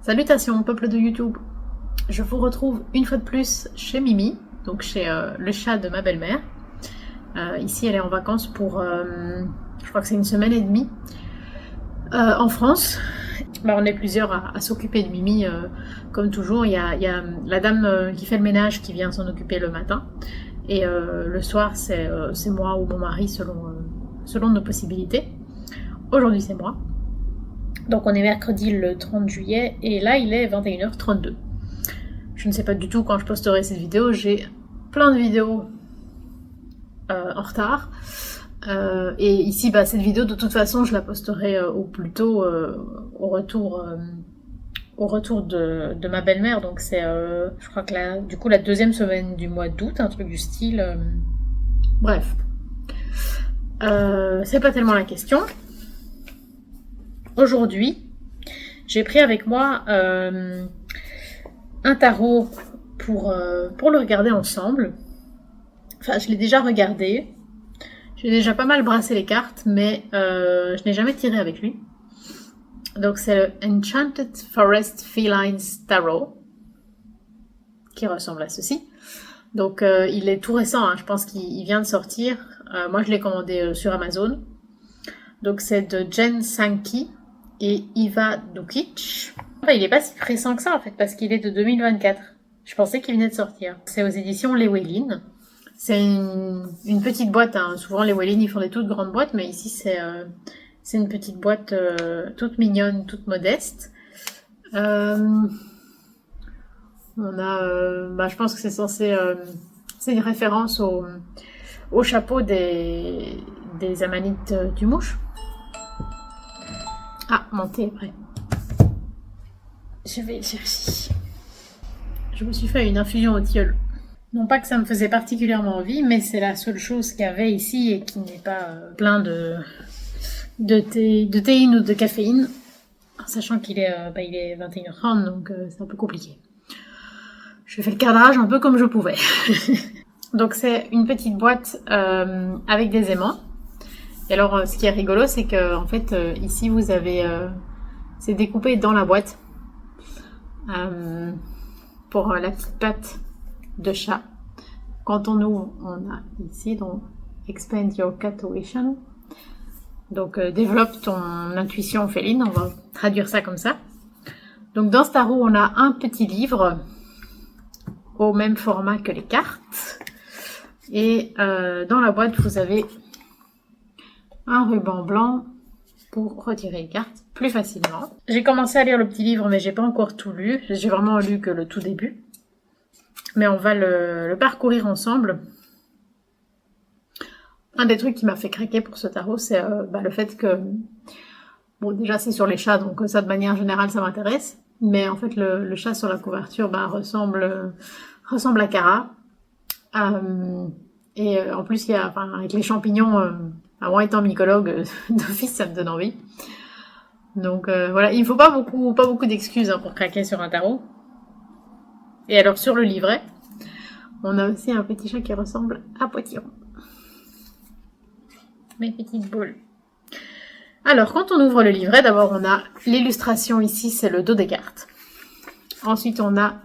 Salutations peuple de YouTube, je vous retrouve une fois de plus chez Mimi, donc chez le chat de ma belle-mère. Ici elle est en vacances pour, je crois que c'est une semaine et demie, en France. On est plusieurs à s'occuper de Mimi, comme toujours. Il y a la dame qui fait le ménage qui vient s'en occuper le matin, et le soir c'est moi ou mon mari selon nos possibilités. Aujourd'hui c'est moi. Donc on est mercredi le 30 juillet et là il est 21h32. Je ne sais pas du tout quand je posterai cette vidéo, j'ai plein de vidéos en retard. Et ici cette vidéo de toute façon je la posterai au plus tôt au retour de ma belle-mère. Donc c'est je crois que du coup la deuxième semaine du mois d'août, un truc du style. Bref. C'est pas tellement la question. Aujourd'hui, j'ai pris avec moi un tarot pour le regarder ensemble. Enfin, je l'ai déjà regardé. J'ai déjà pas mal brassé les cartes, mais je n'ai jamais tiré avec lui. Donc c'est le Enchanted Forest Felines Tarot, qui ressemble à ceci. Donc il est tout récent, hein. Je pense qu'il vient de sortir. Moi je l'ai commandé sur Amazon. Donc c'est de Jen Sankey et Iva Dukic. Enfin, il est pas si récent que ça en fait, parce qu'il est de 2024. Je pensais qu'il venait de sortir. C'est aux éditions Llewellyn. C'est une petite boîte, hein. Souvent les Llewellyn ils font des toutes grandes boîtes, mais ici c'est une petite boîte toute mignonne, toute modeste. On a, je pense que c'est censé, c'est une référence au chapeau des amanites du mouche. Ah, mon thé est prêt. Je vais le chercher. Je me suis fait une infusion au tilleul. Non pas que ça me faisait particulièrement envie, mais c'est la seule chose qu'il y avait ici et qui n'est pas plein de théine ou de caféine. Sachant qu'il est 21h30, donc c'est un peu compliqué. Je fais le cadrage un peu comme je pouvais. Donc c'est une petite boîte avec des aimants. Et alors ce qui est rigolo, c'est que en fait ici vous avez c'est découpé dans la boîte pour la petite patte de chat. Quand on ouvre, on a ici donc Expand Your Intuition. Donc développe ton intuition féline, on va traduire ça comme ça. Donc dans ce tarot, on a un petit livre au même format que les cartes. Et dans la boîte, vous avez un ruban blanc pour retirer les cartes plus facilement. J'ai commencé à lire le petit livre, mais j'ai pas encore tout lu. J'ai vraiment lu que le tout début. Mais on va le parcourir ensemble. Un des trucs qui m'a fait craquer pour ce tarot, c'est le fait que... Bon, déjà, c'est sur les chats, donc ça, de manière générale, ça m'intéresse. Mais en fait, le chat sur la couverture ressemble à Cara. Et en plus, il y a, avec les champignons, moi étant mycologue, d'office, ça me donne envie. Donc voilà, il ne faut pas beaucoup d'excuses pour craquer sur un tarot. Et alors, sur le livret, on a aussi un petit chat qui ressemble à Potiron. Mes petites boules. Alors, quand on ouvre le livret, d'abord, on a l'illustration ici, c'est le dos des cartes. Ensuite, on a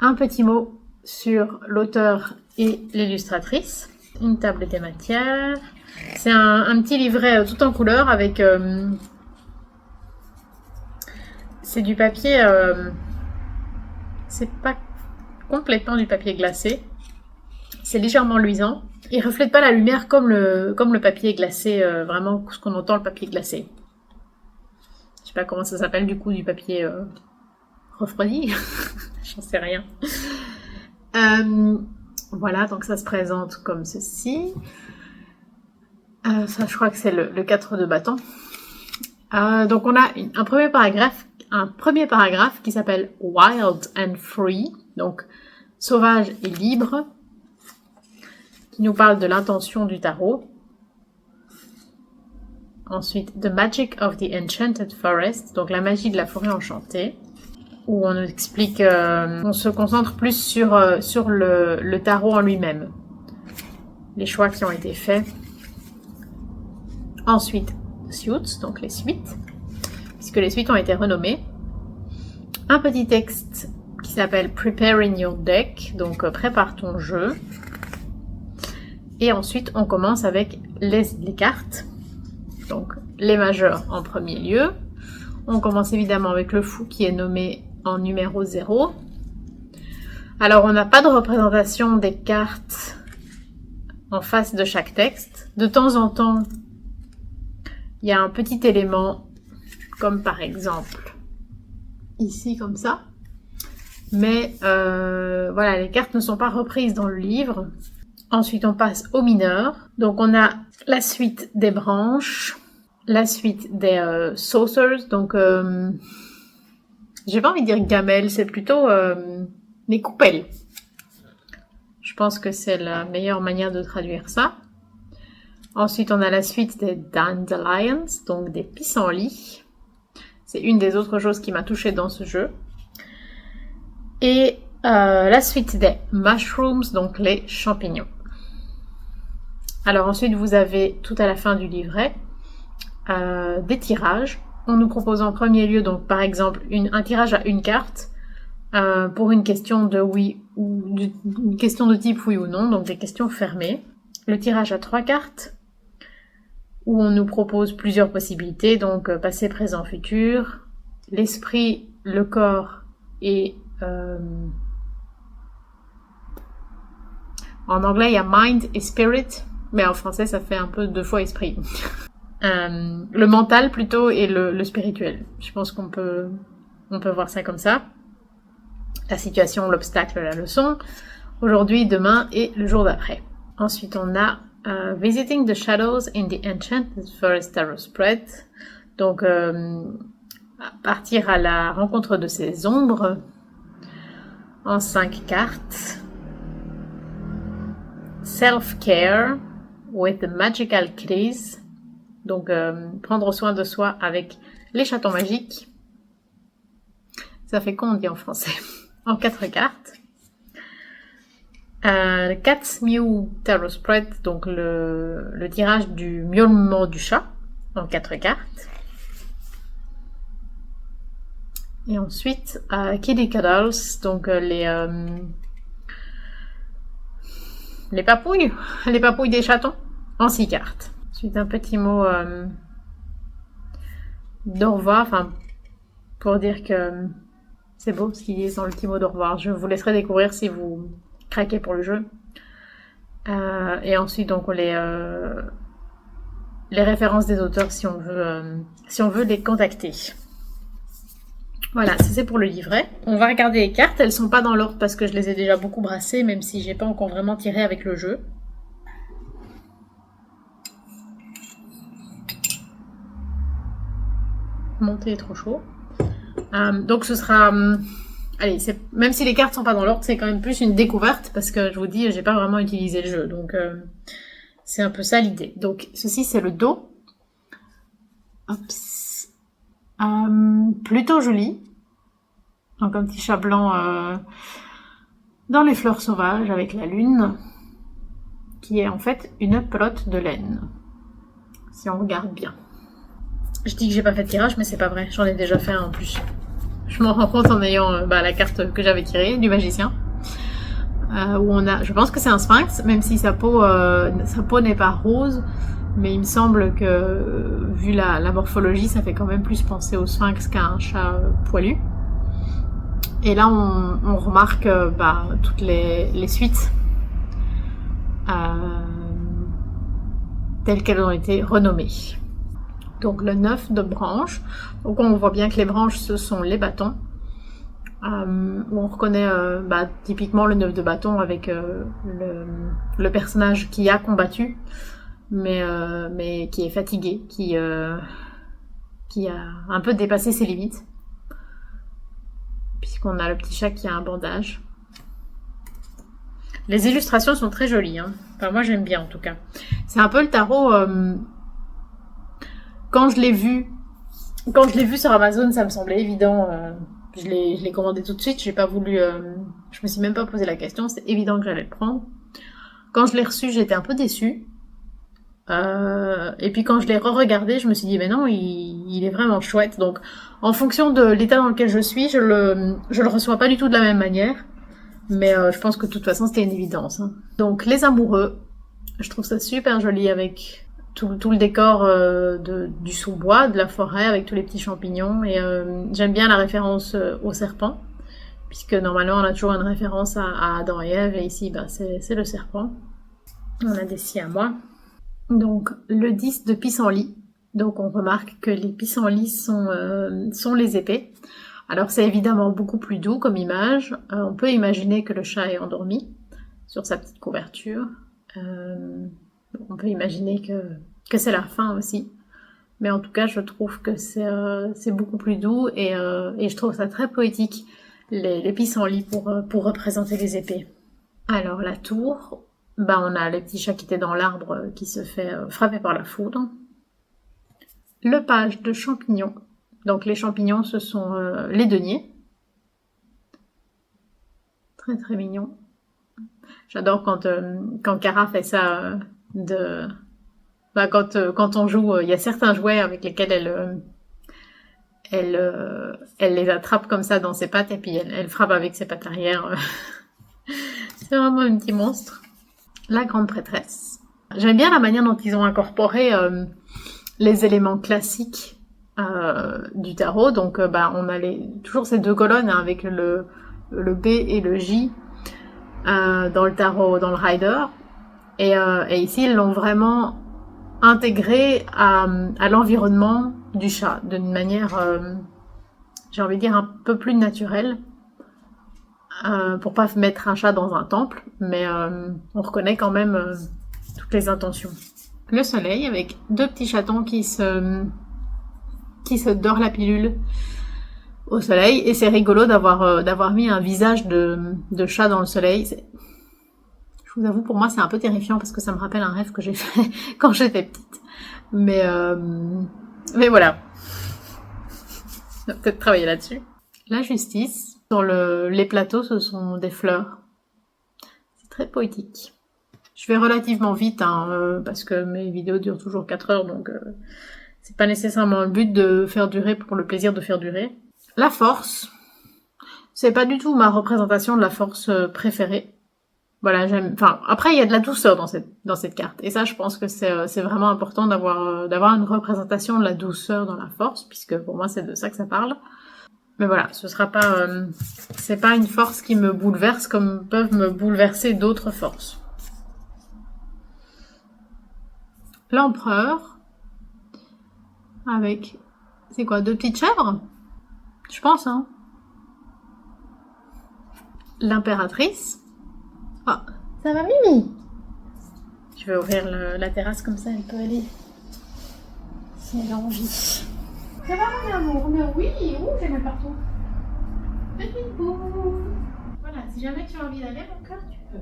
un petit mot sur l'auteur et l'illustratrice. Une table des matières. C'est un petit livret tout en couleur avec... c'est du papier... c'est pas complètement du papier glacé. C'est légèrement luisant. Il reflète pas la lumière comme le papier glacé, vraiment ce qu'on entend le papier glacé. Je sais pas comment ça s'appelle du coup, du papier refroidi. J'en sais rien. Voilà, donc ça se présente comme ceci. Ça, je crois que c'est le 4 de bâton. Donc on a un premier paragraphe qui s'appelle Wild and Free, donc sauvage et libre, qui nous parle de l'intention du tarot. Ensuite, The Magic of the Enchanted Forest, donc la magie de la forêt enchantée, où on nous explique, on se concentre plus sur le tarot en lui-même, les choix qui ont été faits. Ensuite, Suits, donc les suites, puisque les suites ont été renommées. un petit texte qui s'appelle Preparing Your Deck, donc prépare ton jeu. Et ensuite, on commence avec les cartes. Donc, les majeurs en premier lieu. On commence évidemment avec le fou qui est nommé en numéro 0. Alors, on n'a pas de représentation des cartes en face de chaque texte. De temps en temps, il y a un petit élément, comme par exemple ici, comme ça. Mais voilà, les cartes ne sont pas reprises dans le livre. Ensuite, on passe aux mineurs. Donc, on a la suite des branches, la suite des saucers. Donc, j'ai pas envie de dire gamelles, c'est plutôt les coupelles. Je pense que c'est la meilleure manière de traduire ça. Ensuite, on a la suite des dandelions, donc des pissenlits. C'est une des autres choses qui m'a touchée dans ce jeu. Et la suite des mushrooms, donc les champignons. Alors ensuite, vous avez tout à la fin du livret des tirages. On nous propose en premier lieu, donc par exemple, un tirage à une carte pour une question de oui ou une question de type oui ou non, donc des questions fermées. Le tirage à 3 cartes où on nous propose plusieurs possibilités, donc passé, présent, futur, l'esprit, le corps et en anglais il y a mind et spirit, mais en français ça fait un peu 2 fois esprit. Le mental plutôt et le spirituel. Je pense qu'on peut voir ça comme ça. La situation, l'obstacle, la leçon. Aujourd'hui, demain et le jour d'après. Ensuite, on a Visiting the Shadows in the Enchanted Forest Tarot Spread. Donc, partir à la rencontre de ces ombres en 5 cartes. Self-care with the magical keys. Donc, prendre soin de soi avec les chatons magiques. Ça fait qu'on dit en français. En 4 cartes. Cat's Mew Tarot Spread, donc le tirage du miaulement du chat, en 4 cartes. Et ensuite, Kitty Cuddles, donc les papouilles des chatons, en 6 cartes. Ensuite, un petit mot d'au revoir, enfin, pour dire que c'est beau ce qu'ils disent dans le petit mot d'au revoir. Je vous laisserai découvrir si vous craquez pour le jeu. Et ensuite, donc, les références des auteurs si on veut les contacter. Voilà, c'est pour le livret. On va regarder les cartes. Elles sont pas dans l'ordre parce que je les ai déjà beaucoup brassées, même si j'ai pas encore vraiment tiré avec le jeu. Mon thé est trop chaud. Donc ce sera... allez, même si les cartes sont pas dans l'ordre, c'est quand même plus une découverte parce que je vous dis, j'ai pas vraiment utilisé le jeu. Donc c'est un peu ça l'idée. Donc ceci c'est le dos. Oups. Plutôt joli. Donc un petit chat blanc dans les fleurs sauvages avec la lune, qui est en fait une pelote de laine. Si on regarde bien. Je dis que j'ai pas fait de tirage, mais c'est pas vrai. J'en ai déjà fait un en plus. Je m'en rends compte en ayant la carte que j'avais tirée du magicien. Où on a, je pense que c'est un sphinx, même si sa peau n'est pas rose. Mais il me semble que, vu la morphologie, ça fait quand même plus penser au sphinx qu'à un chat poilu. Et là, on remarque toutes les suites telles qu'elles ont été renommées. Donc le 9 de branches. Donc on voit bien que les branches, ce sont les bâtons. Où on reconnaît typiquement le 9 de bâton avec le personnage qui a combattu, mais qui est fatigué, qui a un peu dépassé ses limites. Puisqu'on a le petit chat qui a un bandage. Les illustrations sont très jolies. Hein. Enfin, moi j'aime bien en tout cas. C'est un peu le tarot... Quand je l'ai vu sur Amazon, ça me semblait évident. Je l'ai commandé tout de suite. J'ai pas voulu. Je me suis même pas posé la question. C'est évident que j'allais le prendre. Quand je l'ai reçu, j'étais un peu déçue Et puis quand je l'ai re-regardé, je me suis dit, mais non, il est vraiment chouette. Donc, en fonction de l'état dans lequel je suis, je le reçois pas du tout de la même manière. Mais je pense que de toute façon, c'était une évidence, hein. Donc, Les Amoureux, je trouve ça super joli avec tout le décor du sous-bois, de la forêt, avec tous les petits champignons. Et j'aime bien la référence au serpent, puisque normalement, on a toujours une référence à Adam et Ève, et ici, ben, c'est le serpent. On a des siamois. Donc, le 10 de pissenlit. Donc, on remarque que les pissenlits sont les épées. Alors, c'est évidemment beaucoup plus doux comme image. On peut imaginer que le chat est endormi sur sa petite couverture. On peut imaginer que c'est la fin aussi. Mais en tout cas, je trouve que c'est beaucoup plus doux et je trouve ça très poétique, les pissenlits pour représenter les épées. Alors, la tour, bah, on a le petit chat qui était dans l'arbre qui se fait frapper par la foudre. Le page de champignons. Donc les champignons, ce sont les deniers. Très très mignon. J'adore quand Cara fait ça quand on joue, il y a certains jouets avec lesquels elle les attrape comme ça dans ses pattes et puis elle frappe avec ses pattes arrière. C'est vraiment un petit monstre. La grande prêtresse. J'aime bien la manière dont ils ont incorporé les éléments classiques du tarot. Donc, on a toujours ces deux colonnes hein, avec le B et le J dans le tarot, dans le Rider. Et ici, ils l'ont vraiment intégré à l'environnement du chat d'une manière, j'ai envie de dire, un peu plus naturelle. Pour pas mettre un chat dans un temple, mais on reconnaît quand même toutes les intentions. Le soleil avec deux petits chatons qui se dorent la pilule au soleil, et c'est rigolo d'avoir mis un visage de chat dans le soleil. Je vous avoue, pour moi, c'est un peu terrifiant parce que ça me rappelle un rêve que j'ai fait quand j'étais petite. Mais voilà. On va peut-être travailler là-dessus. La justice. Sur les plateaux, ce sont des fleurs. C'est très poétique. Je vais relativement vite, hein, parce que mes vidéos durent toujours 4 heures, donc c'est pas nécessairement le but de faire durer pour le plaisir de faire durer. La force. C'est pas du tout ma représentation de la force préférée. Voilà, après, il y a de la douceur dans cette carte. Et ça, je pense que c'est vraiment important d'avoir une représentation de la douceur dans la force, puisque pour moi, c'est de ça que ça parle. Mais voilà, c'est pas une force qui me bouleverse comme peuvent me bouleverser d'autres forces. L'empereur, avec, c'est quoi, 2 petites chèvres? Je pense, hein. L'impératrice. Ah, ça va Mimi? Je vais ouvrir la terrasse comme ça, elle peut aller si elle a envie. Ça va mon amour? Mais oui, j'ai mal partout. Petite boule. Voilà, si jamais tu as envie d'aller, mon cœur, tu peux.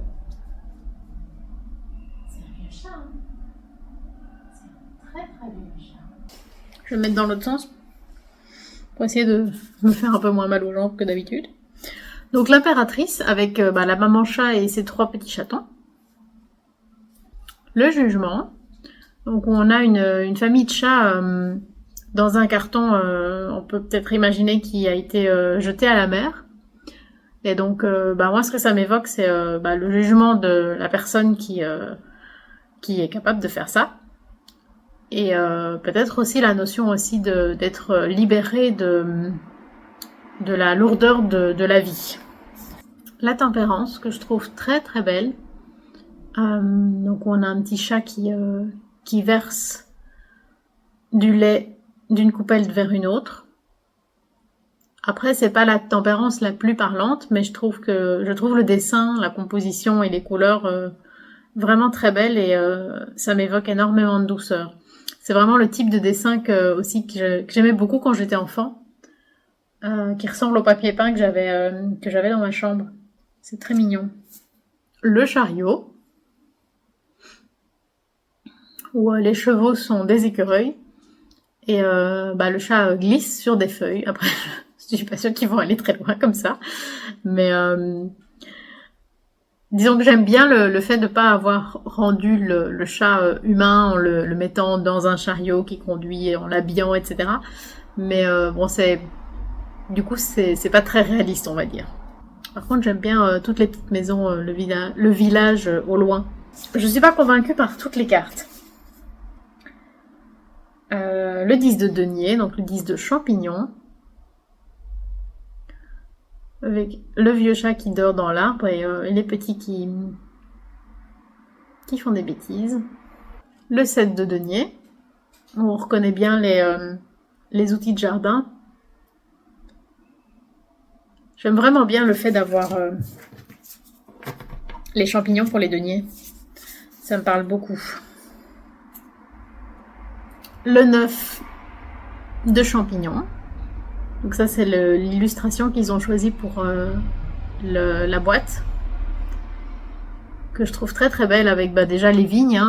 C'est un vieux chat, hein. C'est un très très vieux chat. Je vais me mettre dans l'autre sens pour essayer de me faire un peu moins mal aux jambes que d'habitude. Donc l'impératrice avec la maman chat et ses 3 petits chatons. Le jugement. Donc on a une famille de chats dans un carton, on peut peut-être imaginer qui a été jeté à la mer. Et donc moi ce que ça m'évoque c'est le jugement de la personne qui est capable de faire ça. Et peut-être aussi la notion aussi d'être libéré de la lourdeur de la vie. La tempérance, que je trouve très très belle. Donc on a un petit chat qui verse du lait d'une coupelle vers une autre. Après, c'est pas la tempérance la plus parlante, mais je trouve le dessin, la composition et les couleurs vraiment très belles et ça m'évoque énormément de douceur. C'est vraiment le type de dessin que j'aimais beaucoup quand j'étais enfant. Qui ressemble au papier peint que j'avais dans ma chambre. C'est très mignon. Le chariot, où les chevaux sont des écureuils, et le chat glisse sur des feuilles. Après, je suis pas sûre qu'ils vont aller très loin comme ça, mais Disons que j'aime bien le fait de ne pas avoir rendu le chat humain en le mettant dans un chariot qui conduit, en l'habillant, etc. Mais bon, du coup, c'est pas très réaliste, on va dire. Par contre, j'aime bien toutes les petites maisons, le village au loin. Je suis pas convaincue par toutes les cartes. Le 10 de denier, donc le 10 de champignon. Avec le vieux chat qui dort dans l'arbre et les petits qui font des bêtises. Le 7 de denier. On reconnaît bien les outils de jardin. J'aime vraiment bien le fait d'avoir les champignons pour les deniers. Ça me parle beaucoup. Le 9 de champignons. Donc ça, c'est l'illustration qu'ils ont choisie pour la boîte. Que je trouve très très belle avec déjà les vignes.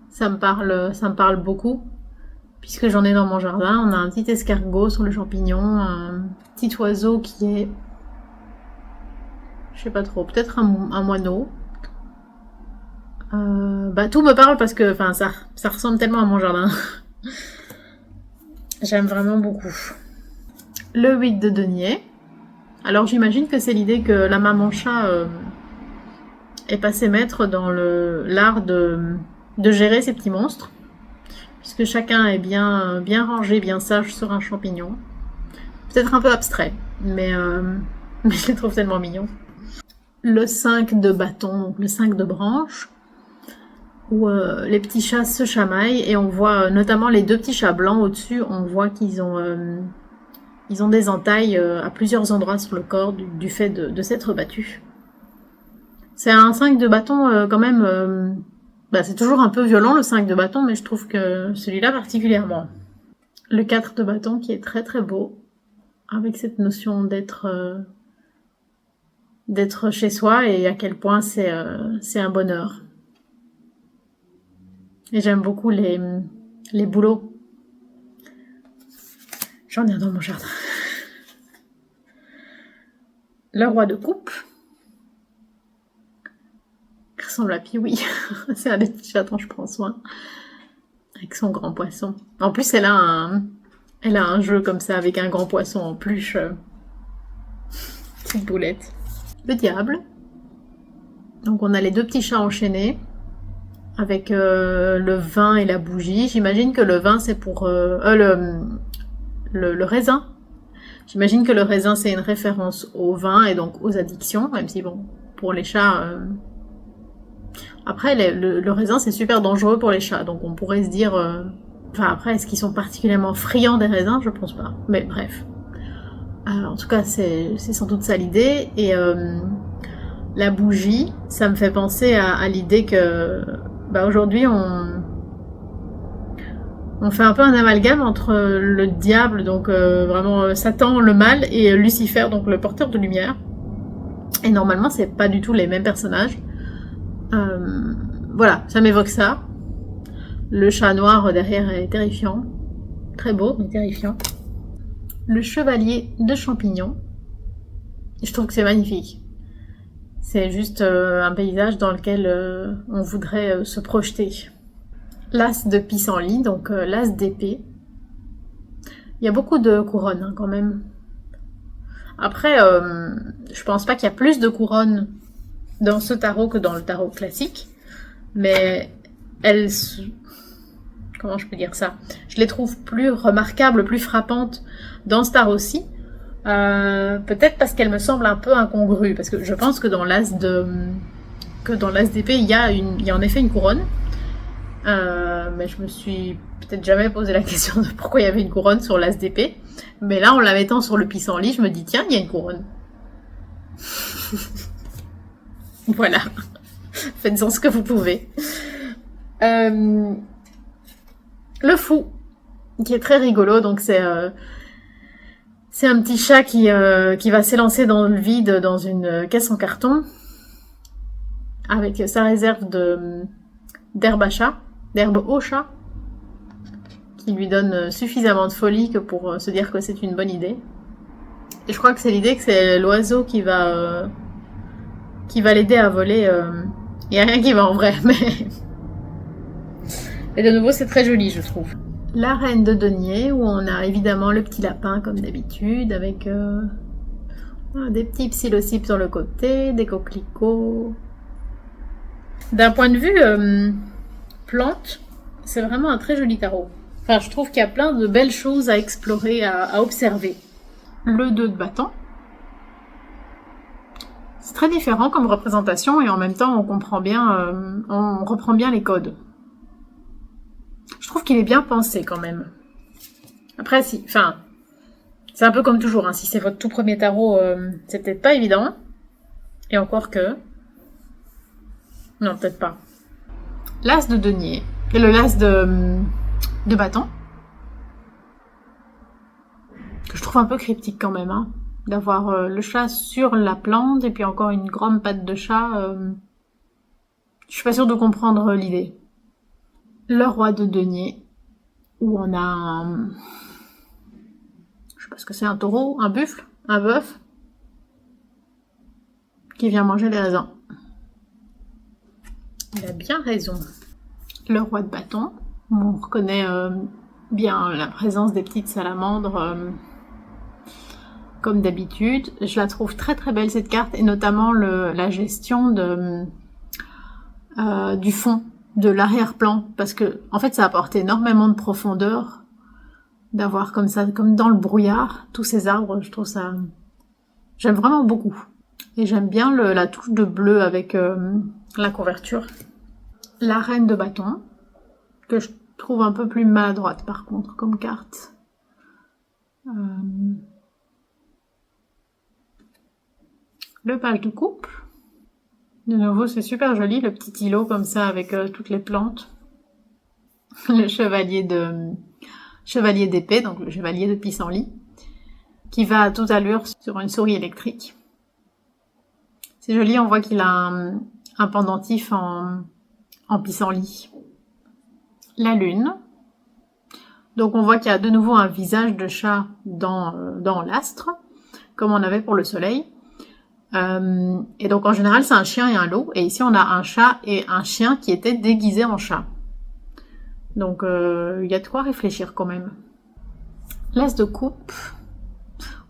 Ça me parle beaucoup. Puisque j'en ai dans mon jardin. On a un petit escargot sur le champignon. Un petit oiseau qui est... Je sais pas trop. Peut-être un moineau. Tout me parle parce que ça ressemble tellement à mon jardin. J'aime vraiment beaucoup. Le 8 de denier. Alors j'imagine que c'est l'idée que la maman chat est passée maître dans l'art de gérer ces petits monstres. Puisque chacun est bien rangé, bien sage sur un champignon. Peut-être un peu abstrait, mais je les trouve tellement mignons. Le 5 de bâton, donc le 5 de branche, où les petits chats se chamaillent et on voit notamment les deux petits chats blancs au-dessus, on voit qu'ils ont des entailles à plusieurs endroits sur le corps du fait de s'être battus. C'est un 5 de bâton quand même... c'est toujours un peu violent le 5 de bâton, mais je trouve que celui-là particulièrement. Le 4 de bâton qui est très très beau, avec cette notion d'être chez soi et à quel point c'est un bonheur. Et j'aime beaucoup les bouleaux. J'en ai un dans mon jardin. Le roi de coupe. Qui ressemble à Pee-wee. C'est un des petits chats dont je prends soin. Avec son grand poisson. En plus, elle a un jeu comme ça avec un grand poisson en peluche. Petite boulette. Le diable. Donc on a les deux petits chats enchaînés. Avec le vin et la bougie. J'imagine que le vin c'est pour... le raisin. J'imagine que le raisin c'est une référence au vin et donc aux addictions. Même si bon, pour les chats... Après, le raisin, c'est super dangereux pour les chats, donc on pourrait se dire... après, est-ce qu'ils sont particulièrement friands des raisins? Je pense pas. Mais bref. En tout cas, c'est sans doute ça l'idée. Et la bougie, ça me fait penser à l'idée que... aujourd'hui, on fait un peu un amalgame entre le diable, donc vraiment Satan, le mal, et Lucifer, donc le porteur de lumière. Et normalement, c'est pas du tout les mêmes personnages. Voilà, ça m'évoque ça. Le chat noir derrière est terrifiant. Très beau, mais terrifiant. Le chevalier de champignons. Je trouve que c'est magnifique. C'est juste un paysage dans lequel on voudrait se projeter. L'as de pissenlit, donc l'as d'épée. Il y a beaucoup de couronnes quand même. Après, je pense pas qu'il y a plus de couronnes dans ce tarot que dans le tarot classique, mais comment je peux dire ça? Je les trouve plus remarquables, plus frappantes dans ce tarot-ci, peut-être parce qu'elles me semblent un peu incongrues, parce que je pense que dans l'as d'épée, il y a en effet une couronne, mais je me suis peut-être jamais posé la question de pourquoi il y avait une couronne sur l'as d'épée, mais là, en la mettant sur le pissenlit, je me dis, tiens, il y a une couronne. Voilà. Faites-en ce que vous pouvez. Le fou, qui est très rigolo, donc c'est un petit chat qui va s'élancer dans le vide dans une caisse en carton avec sa réserve d'herbe au chat, qui lui donne suffisamment de folie que pour se dire que c'est une bonne idée. Et je crois que c'est l'idée que c'est l'oiseau qui va qui va l'aider à voler. Il n'y a rien qui va en vrai, mais... Et de nouveau, c'est très joli, je trouve. La reine de denier, où on a évidemment le petit lapin, comme d'habitude, avec des petits psilocybes sur le côté, des coquelicots. D'un point de vue plante, c'est vraiment un très joli tarot. Enfin, je trouve qu'il y a plein de belles choses à explorer, à observer. Le 2 de bâton. C'est très différent comme représentation et en même temps on comprend bien, on reprend bien les codes. Je trouve qu'il est bien pensé quand même. Après, c'est un peu comme toujours, hein, si c'est votre tout premier tarot, c'est peut-être pas évident. Et encore que... Non, peut-être pas. L'as de denier. Et le l'as de bâton. Que je trouve un peu cryptique quand même, hein. D'avoir le chat sur la plante et puis encore une grande patte de chat. Je suis pas sûre de comprendre l'idée. Le roi de denier, où on a je sais pas ce que c'est, un taureau, un buffle, un bœuf, qui vient manger les raisins. Il a bien raison. Le roi de bâton, où on reconnaît bien la présence des petites salamandres, comme d'habitude. Je la trouve très très belle cette carte, et notamment la gestion du fond, de l'arrière-plan, parce que en fait ça apporte énormément de profondeur d'avoir comme ça, comme dans le brouillard, tous ces arbres. Je trouve ça, j'aime vraiment beaucoup, et j'aime bien la touche de bleu avec la couverture. La reine de bâton, que je trouve un peu plus maladroite par contre comme carte. Le page de coupe. De nouveau, c'est super joli, le petit îlot comme ça avec toutes les plantes. Le chevalier d'épée, donc le chevalier de pissenlit, qui va à toute allure sur une souris électrique. C'est joli, on voit qu'il a un pendentif en pissenlit. La lune. Donc on voit qu'il y a de nouveau un visage de chat dans l'astre, comme on avait pour le soleil. Et donc en général c'est un chien et un loup, et ici on a un chat et un chien qui étaient déguisés en chat. Donc il y a de quoi réfléchir quand même. L'as de coupe.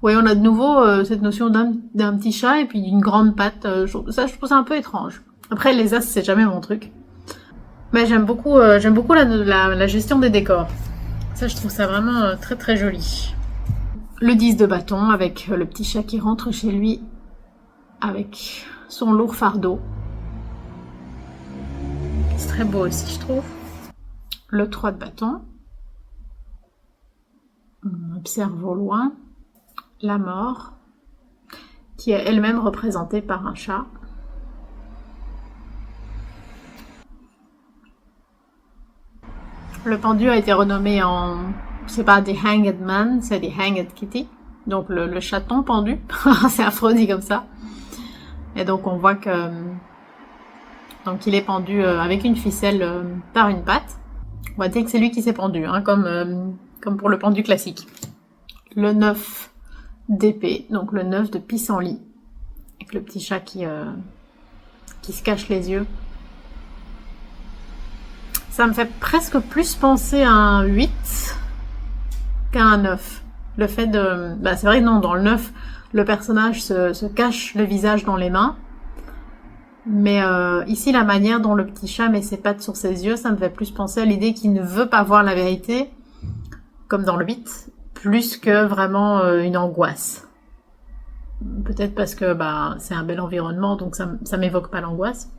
Oui, on a de nouveau cette notion d'un petit chat et puis d'une grande patte. Je trouve ça un peu étrange. Après les as c'est jamais mon truc. Mais j'aime beaucoup la gestion des décors. Ça je trouve ça vraiment très très joli. Le 10 de bâton avec le petit chat qui rentre chez lui avec son lourd fardeau. C'est très beau aussi, je trouve. Le 3 de bâton. On observe au loin la mort, qui est elle-même représentée par un chat. Le pendu a été renommé c'est pas des Hanged Man, c'est des Hanged Kitty. Donc le chaton pendu. C'est affreux dit comme ça. Et donc on voit que donc il est pendu avec une ficelle par une patte. On va dire que c'est lui qui s'est pendu, hein, comme pour le pendu classique. Le 9 d'épée, donc le 9 de pissenlit, avec le petit chat qui se cache les yeux. Ça me fait presque plus penser à un 8 qu'à un 9. Le fait de... c'est vrai, non, dans le 9, le personnage se cache le visage dans les mains. Mais ici, la manière dont le petit chat met ses pattes sur ses yeux, ça me fait plus penser à l'idée qu'il ne veut pas voir la vérité, comme dans le 8, plus que vraiment une angoisse. Peut-être parce que c'est un bel environnement, donc ça m'évoque pas l'angoisse.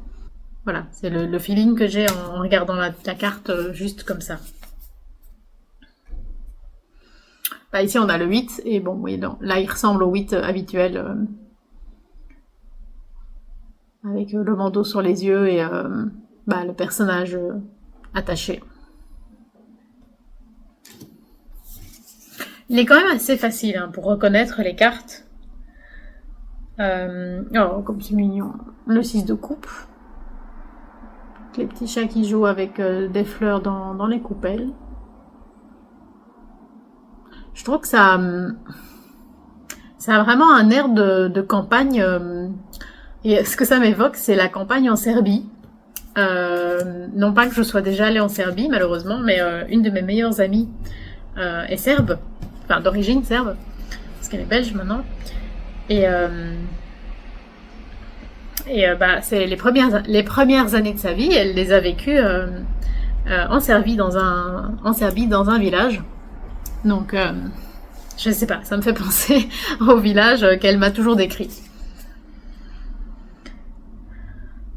Voilà, c'est le feeling que j'ai en regardant la carte juste comme ça. Ici, on a le 8, et bon, oui, là, il ressemble au 8 habituel, avec le bandeau sur les yeux et le personnage attaché. Il est quand même assez facile pour reconnaître les cartes. Oh, comme c'est mignon. Le 6 de coupe. Les petits chats qui jouent avec des fleurs dans les coupelles. Je trouve que ça a vraiment un air de campagne Et ce que ça m'évoque, c'est la campagne en Serbie. Non pas que je sois déjà allée en Serbie, malheureusement, mais une de mes meilleures amies est serbe, enfin d'origine serbe, parce qu'elle est belge maintenant. Et, bah, c'est les premières années de sa vie, elle les a vécues en Serbie, dans un village. Donc, je sais pas, ça me fait penser au village qu'elle m'a toujours décrit.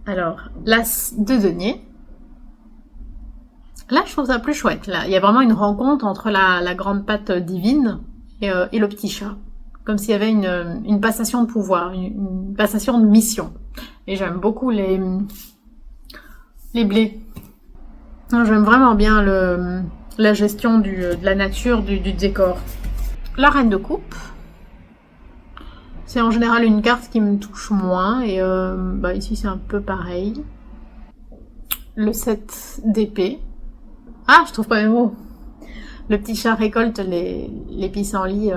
Alors, l'As de denier. Là, je trouve ça plus chouette. Là, il y a vraiment une rencontre entre la grande patte divine et le petit chat. Comme s'il y avait une passation de pouvoir, une passation de mission. Et j'aime beaucoup les blés. J'aime vraiment bien la gestion de la nature, du décor. La reine de coupe. C'est en général une carte qui me touche moins. Et bah ici, c'est un peu pareil. Le 7 d'épée. Ah, je trouve pas mes mots. Le petit chat récolte les pissenlits,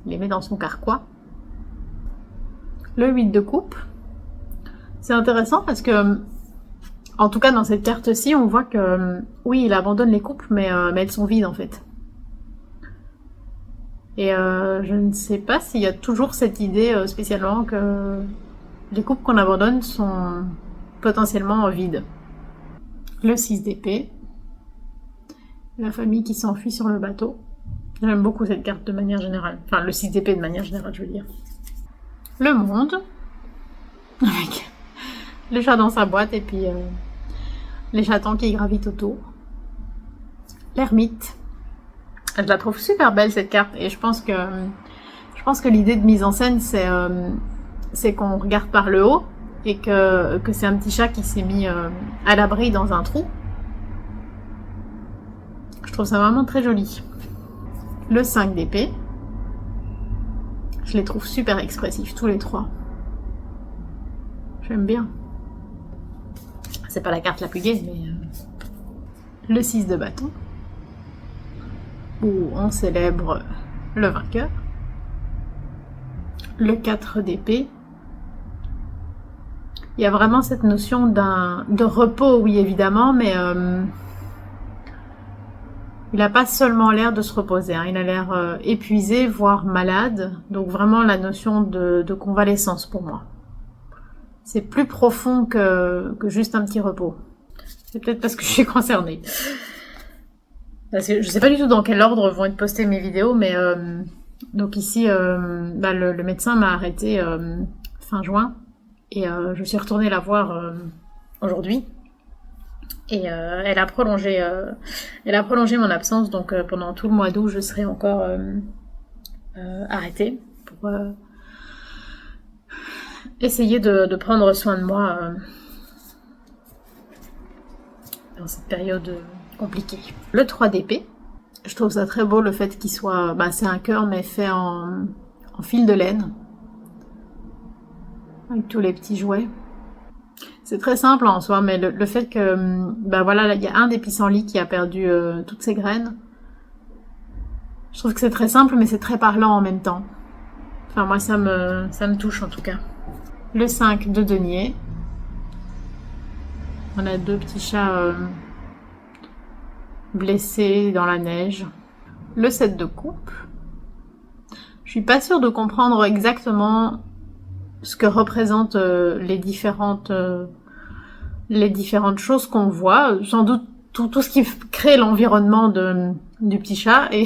les met dans son carquois. Le 8 de coupe. C'est intéressant parce que, en tout cas dans cette carte-ci, on voit que, oui, il abandonne les coupes, mais elles sont vides en fait. Et je ne sais pas s'il y a toujours cette idée spécialement que les coupes qu'on abandonne sont potentiellement vides. Le 6 d'épée. La famille qui s'enfuit sur le bateau. J'aime beaucoup cette carte de manière générale. Enfin, le 6 d'épée de manière générale, je veux dire. Le monde. Avec le chat dans sa boîte et puis les chatons qui gravitent autour. L'ermite. Je la trouve super belle cette carte et je pense que l'idée de mise en scène c'est qu'on regarde par le haut et que c'est un petit chat qui s'est mis à l'abri dans un trou. Je trouve ça vraiment très joli. Le 5 d'épée. Je les trouve super expressifs, tous les trois. J'aime bien. C'est pas la carte la plus gaie, mais... Le 6 de bâton. Où on célèbre le vainqueur. Le 4 d'épée. Il y a vraiment cette notion de repos, oui, évidemment, mais... il n'a pas seulement l'air de se reposer, hein. Il a l'air épuisé, voire malade. Donc vraiment la notion de convalescence pour moi. C'est plus profond que juste un petit repos. C'est peut-être parce que je suis concernée. Parce que je sais pas du tout dans quel ordre vont être postées mes vidéos, mais donc ici, bah, le médecin m'a arrêté fin juin. Et je suis retournée la voir aujourd'hui. Et elle a prolongé mon absence, donc pendant tout le mois d'août, je serai encore arrêtée pour essayer de prendre soin de moi dans cette période compliquée. Le 3 d'épée, je trouve ça très beau le fait qu'il soit, bah, c'est un cœur mais fait en fil de laine, avec tous les petits jouets. C'est très simple en soi, mais le fait que, bah voilà, il y a un des pissenlits qui a perdu toutes ses graines. Je trouve que c'est très simple, mais c'est très parlant en même temps. Enfin, moi, ça me touche en tout cas. Le 5 de denier. On a deux petits chats blessés dans la neige. Le 7 de coupe. Je suis pas sûre de comprendre exactement ce que représentent les différentes choses qu'on voit. Sans doute tout ce qui crée l'environnement du petit chat. Et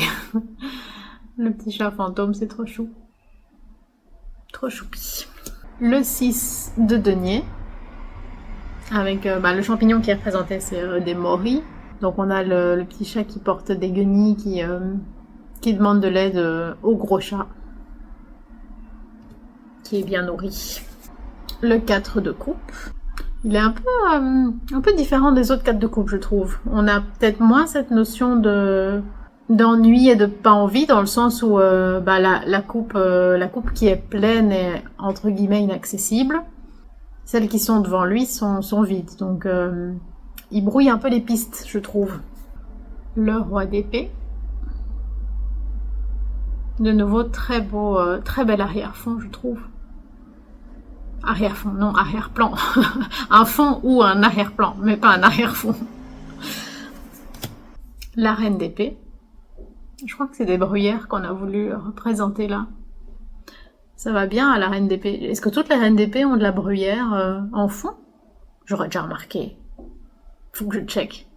le petit chat fantôme, c'est trop chou. Trop choupi. Le 6 de denier. Avec bah, le champignon qui est représenté, c'est des moris. Donc on a le petit chat qui porte des guenilles, qui demande de l'aide au gros chat. Qui est bien nourri. Le 4 de coupe. Il est un peu différent des autres 4 de coupe, je trouve. On a peut-être moins cette notion d'ennui et de pas envie, dans le sens où bah, la coupe qui est pleine est entre guillemets inaccessible. Celles qui sont devant lui sont vides. Donc il brouille un peu les pistes, je trouve. Le roi d'épée. De nouveau, très beau, très bel arrière-fond, je trouve. Arrière-fond, non, arrière-plan. Un fond ou un arrière-plan, mais pas un arrière-fond. La reine d'épée. Je crois que c'est des bruyères qu'on a voulu représenter là. Ça va bien à la reine d'épée. Est-ce que toutes les reines d'épée ont de la bruyère en fond? J'aurais déjà remarqué. Faut que je check.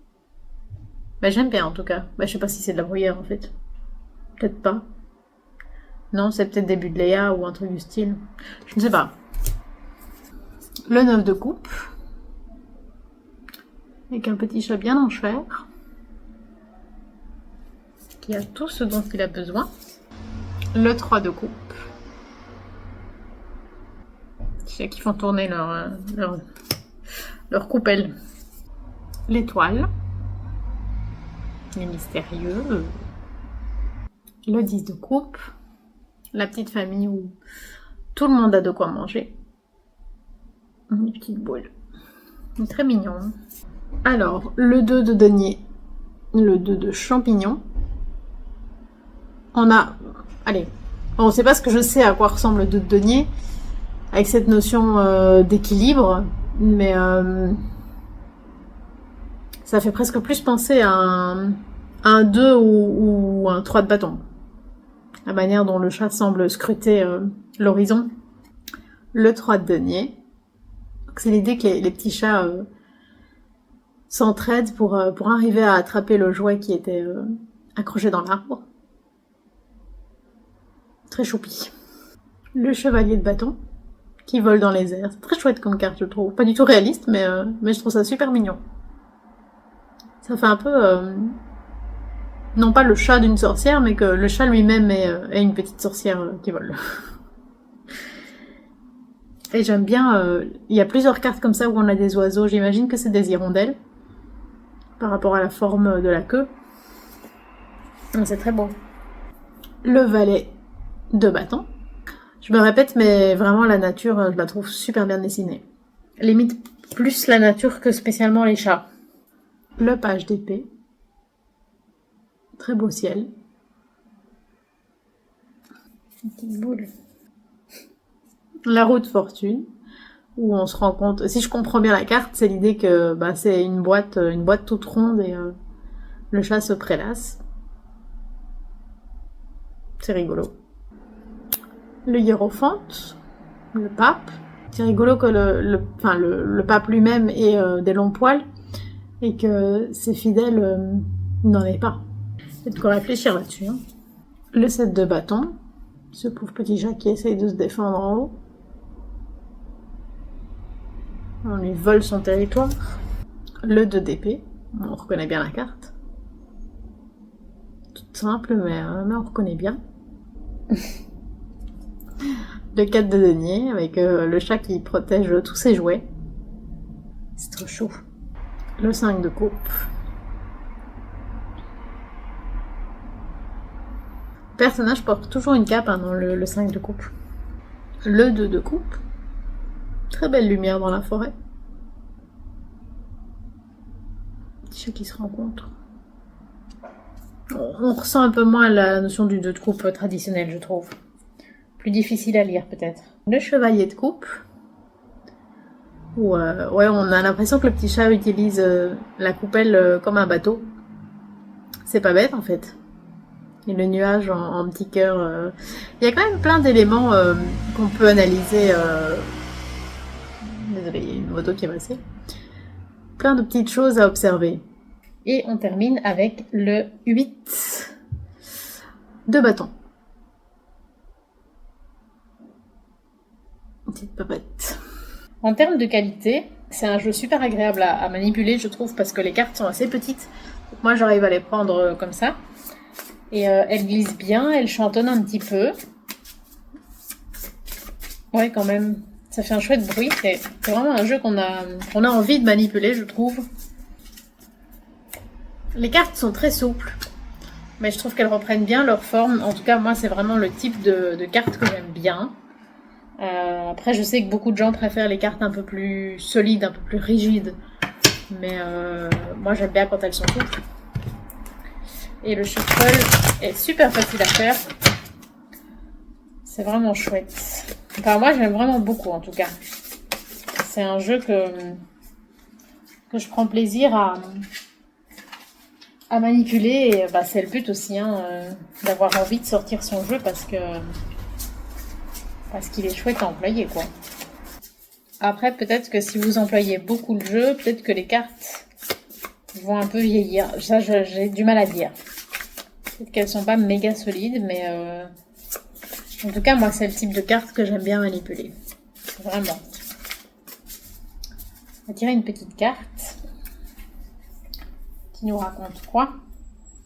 Bah, j'aime bien en tout cas. Bah, je sais pas si c'est de la bruyère en fait. Peut-être pas. Non, c'est peut-être des Budleia ou un truc du style. Je ne sais pas. Le 9 de coupe. Avec un petit chat bien en chair. Qui a tout ce dont il a besoin. Le 3 de coupe. Ceux qui font tourner leur coupelle. L'étoile. Les mystérieux. Le 10 de coupe. La petite famille où tout le monde a de quoi manger. Une petite boule. Très mignon. Alors, le 2 de denier. Le 2 de champignon. On a... Allez. On ne sait pas ce que je sais à quoi ressemble le 2 de denier. Avec cette notion d'équilibre. Mais... ça fait presque plus penser à un 2 ou un 3 de bâton. La manière dont le chat semble scruter l'horizon. Le 3 de denier. C'est l'idée que les petits chats s'entraident pour arriver à attraper le jouet qui était accroché dans l'arbre. Très choupi. Le chevalier de bâton qui vole dans les airs. C'est très chouette comme carte, je trouve. Pas du tout réaliste, mais je trouve ça super mignon. Ça fait un peu... non pas le chat d'une sorcière, mais que le chat lui-même est une petite sorcière qui vole. Et j'aime bien... il y a plusieurs cartes comme ça où on a des oiseaux. J'imagine que c'est des hirondelles. Par rapport à la forme de la queue. C'est très beau. Le valet de bâton. Je me répète, mais vraiment la nature, je la trouve super bien dessinée. Limite plus la nature que spécialement les chats. Le page d'épée. Très beau ciel. Une petite boule. La roue de fortune, où on se rend compte... Si je comprends bien la carte, c'est l'idée que c'est une boîte toute ronde et le chat se prélasse. C'est rigolo. Le hiérophante, le pape. C'est rigolo que le pape lui-même ait des longs poils et que ses fidèles n'en aient pas. Il y a de quoi réfléchir là-dessus. Hein. Le 7 de bâton, ce pauvre petit chat qui essaye de se défendre en haut. On lui vole son territoire. Le 2 d'épée, on reconnaît bien la carte. Toute simple, mais on reconnaît bien. Le 4 de denier, avec le chat qui protège tous ses jouets. C'est trop chaud. Le 5 de coupe. Le personnage porte toujours une cape dans le 5 de coupe. Le 2 de coupe. Très belle lumière dans la forêt. Petit chat qui se rencontre. On ressent un peu moins la notion du 2 de coupe traditionnel, je trouve. Plus difficile à lire, peut-être. Le chevalier de coupe. Où, ouais, on a l'impression que le petit chat utilise la coupelle comme un bateau. C'est pas bête, en fait. Et le nuage en petit cœur. Il y a quand même plein d'éléments qu'on peut analyser... Désolée, il y a une moto qui est passée. Plein de petites choses à observer. Et on termine avec le 8 de bâton. Petite papette. En termes de qualité, c'est un jeu super agréable à manipuler, je trouve, parce que les cartes sont assez petites. Donc moi, j'arrive à les prendre comme ça. Et elles glissent bien, elles chantonnent un petit peu. Ouais, quand même. Ça fait un chouette bruit. C'est vraiment un jeu qu'on a envie de manipuler, je trouve. Les cartes sont très souples. Mais je trouve qu'elles reprennent bien leur forme. En tout cas, moi, c'est vraiment le type de cartes que j'aime bien. Après, je sais que beaucoup de gens préfèrent les cartes un peu plus solides, un peu plus rigides. Mais moi, j'aime bien quand elles sont souples. Et le shuffle est super facile à faire. C'est vraiment chouette. Enfin, moi, j'aime vraiment beaucoup, en tout cas. c'est un jeu que je prends plaisir à manipuler. Et bah, c'est le but aussi, hein, d'avoir envie de sortir son jeu parce qu'il est chouette à employer, quoi. Après, peut-être que si vous employez beaucoup le jeu, peut-être que les cartes vont un peu vieillir. Ça, j'ai du mal à dire. Peut-être qu'elles sont pas méga solides, mais en tout cas, moi, c'est le type de carte que j'aime bien manipuler. Vraiment. On va tirer une petite carte qui nous raconte quoi?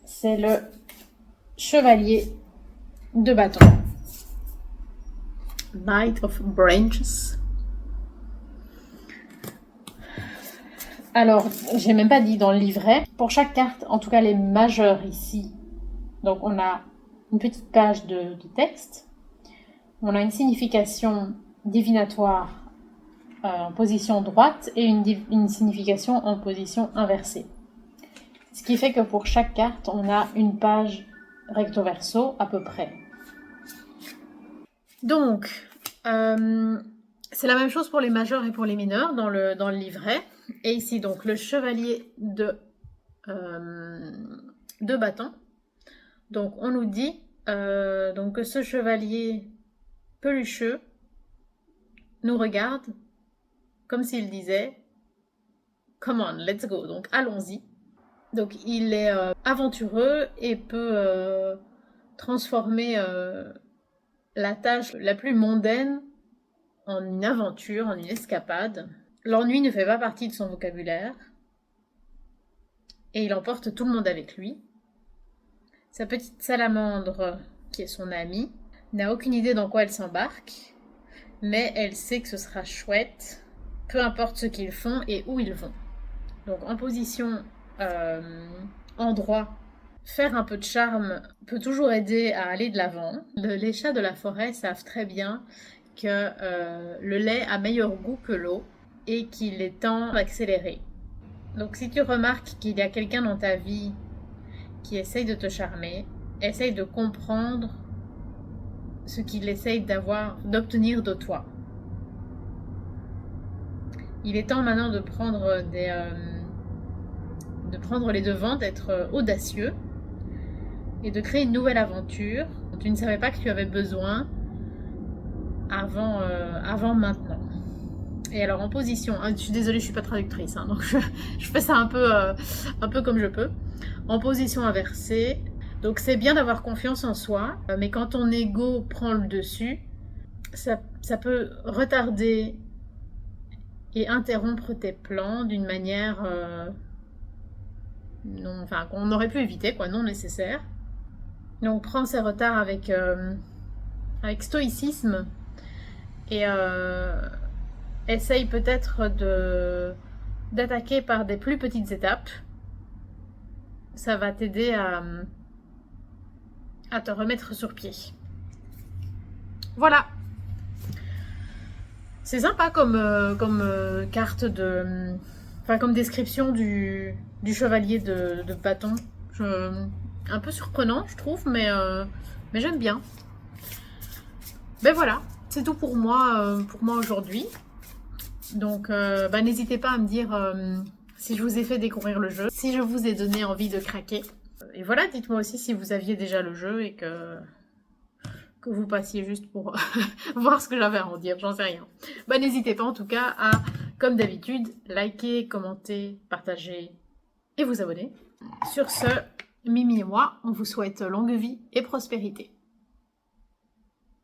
C'est le chevalier de bâton. Knight of Branches. Alors, j'ai même pas dit dans le livret. Pour chaque carte, en tout cas les majeures ici, donc on a une petite page de texte. On a une signification divinatoire en position droite et une signification en position inversée. Ce qui fait que pour chaque carte, on a une page recto verso à peu près. Donc, c'est la même chose pour les majeurs et pour les mineurs dans le livret. Et ici, donc, le chevalier de bâton. Donc, on nous dit donc, que ce chevalier pelucheux nous regarde comme s'il disait « Come on, let's go ». Donc, allons-y. Donc, il est aventureux et peut transformer la tâche la plus mondaine en une aventure, en une escapade. L'ennui ne fait pas partie de son vocabulaire et il emporte tout le monde avec lui. Sa petite salamandre, qui est son amie, n'a aucune idée dans quoi elle s'embarque, mais elle sait que ce sera chouette, peu importe ce qu'ils font et où ils vont. Donc en position endroit, faire un peu de charme peut toujours aider à aller de l'avant. Les chats de la forêt savent très bien que le lait a meilleur goût que l'eau et qu'il est temps d'accélérer. Donc si tu remarques qu'il y a quelqu'un dans ta vie qui essaye de te charmer, essaye de comprendre ce qu'il essaye d'obtenir de toi. Il est temps maintenant de prendre les devants, d'être audacieux et de créer une nouvelle aventure dont tu ne savais pas que tu avais besoin avant maintenant. Et alors en position, je suis désolée, je suis pas traductrice, hein, donc je fais ça un peu comme je peux. En position inversée, donc c'est bien d'avoir confiance en soi, mais quand ton ego prend le dessus, ça peut retarder et interrompre tes plans d'une manière qu'on aurait pu éviter, quoi, non nécessaire. Donc prends ces retards avec stoïcisme et essaye peut-être d'attaquer par des plus petites étapes. Ça va t'aider à te remettre sur pied. Voilà. C'est sympa comme carte comme description du chevalier de bâton. Un peu surprenant, je trouve, mais j'aime bien. Ben voilà, c'est tout pour moi aujourd'hui. Donc, n'hésitez pas à me dire si je vous ai fait découvrir le jeu, si je vous ai donné envie de craquer. Et voilà, dites-moi aussi si vous aviez déjà le jeu et que vous passiez juste pour voir ce que j'avais à en dire, j'en sais rien. N'hésitez pas en tout cas à, comme d'habitude, liker, commenter, partager et vous abonner. Sur ce, Mimi et moi, on vous souhaite longue vie et prospérité.